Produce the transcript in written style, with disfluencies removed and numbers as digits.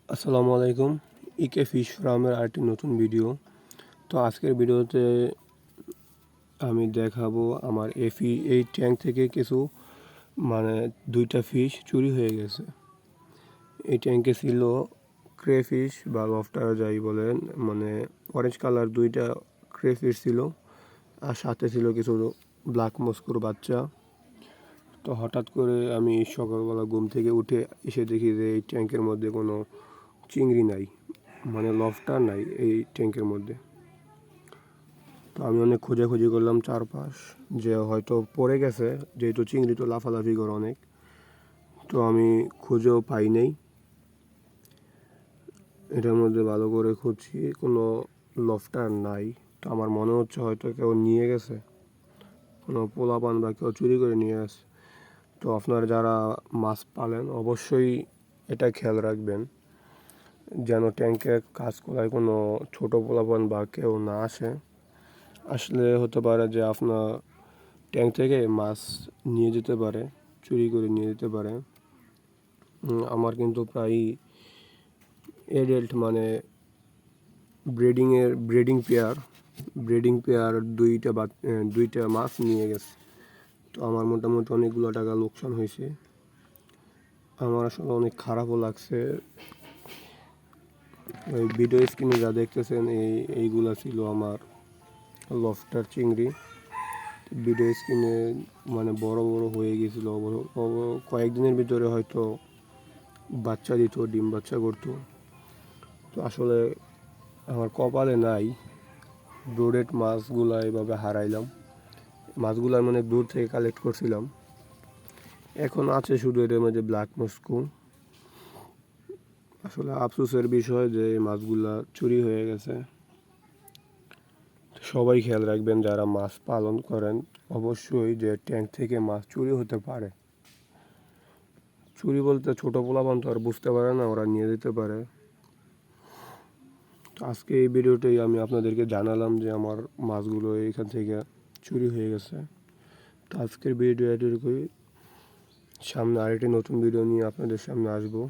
আসসালামু আলাইকুম। ইকে ফিশ ফার্মের আরেকটি নতুন ভিডিও। তো আজকের ভিডিওতে আমি দেখাবো আমার এই ট্যাঙ্ক থেকে কিছু দুইটা ফিশ চুরি হয়ে গেছে। এই ট্যাঙ্কে ছিল ক্রেফিশ বা লফটার যাই বলেন, অরেঞ্জ কালার দুইটা ক্রেফিশ ছিল, আর সাথে ছিল কিছু ব্ল্যাক মস্কুর বাচ্চা। তো হঠাৎ করে আমি সকালবেলা ঘুম থেকে উঠে এসে দেখি যে এই ট্যাঙ্কের মধ্যে কোনো চিংড়ি নাই, লবস্টার নাই এই ট্যাঙ্কের মধ্যে। তো আমি অনেক খোঁজাখুঁজি করলাম চারপাশ, যে হয়তো পড়ে গেছে, যেহেতু চিংড়ি তো লাফালাফি করে অনেক। তো আমি খুঁজেও পাই নাই। এটার মধ্যে ভালো করে খুঁজছি, কোনো লবস্টার নাই। তো আমার মনে হচ্ছে হয়তো কেউ নিয়ে গেছে, কোনো পোলাপান বা কেউ চুরি করে নিয়ে গেছে। তো আপনারা যারা মাছ পালেন অবশ্যই এটা খেয়াল রাখবেন, যেন ট্যাঙ্কে কাজ করায় কোনো ছোটো পোলাপান বা কেউ না আসলে হতে পারে যে আপনার ট্যাঙ্ক থেকে মাছ নিয়ে যেতে পারে, চুরি করে নিয়ে যেতে পারে। আমার কিন্তু প্রায় এডাল্ট ব্রিডিং পেয়ার দুইটা মাছ নিয়ে গেছে। তো আমার মোটামুটি অনেকগুলো টাকা লোকসান হয়েছে। আমার আসলে অনেক খারাপও লাগছে। ওই ভিডিও স্ক্রিনে যা দেখতেছেন এইগুলা ছিল আমার লবস্টার চিংড়ি। ভিডিও স্ক্রিনে বড় বড় হয়ে গেছিলো, কয়েকদিনের ভিতরে হয়তো বাচ্চা দিত, ডিম বাচ্চা করতো। তো আসলে আমার কপালে নাই, ব্রোডেড মাছগুলা এভাবে হারাইলাম। মাছগুলা দূর থেকে কালেক্ট করছিলাম, এখন আছে শুধু এটার মধ্যে ব্ল্যাক মস্কো। আসলে আফসোসের বিষয় যে এই মাছগুলা চুরি হয়ে গেছে। সবাই খেয়াল রাখবেন যারা মাছ পালন করেন, অবশ্যই যে ট্যাঙ্ক থেকে মাছ চুরি হতে পারে। চুরি বলতে ছোটো পোলাপান তো আর বুঝতে পারে না, ওরা নিয়ে যেতে পারে। তো আজকে এই ভিডিওটাই আমি আপনাদেরকে জানালাম যে আমার মাছগুলো এইখান থেকে চুরি হয়ে গেছে। তো আজকের ভিডিও এটুকুই। সামনে আরেকটি নতুন ভিডিও নিয়ে আপনাদের সামনে আসবো।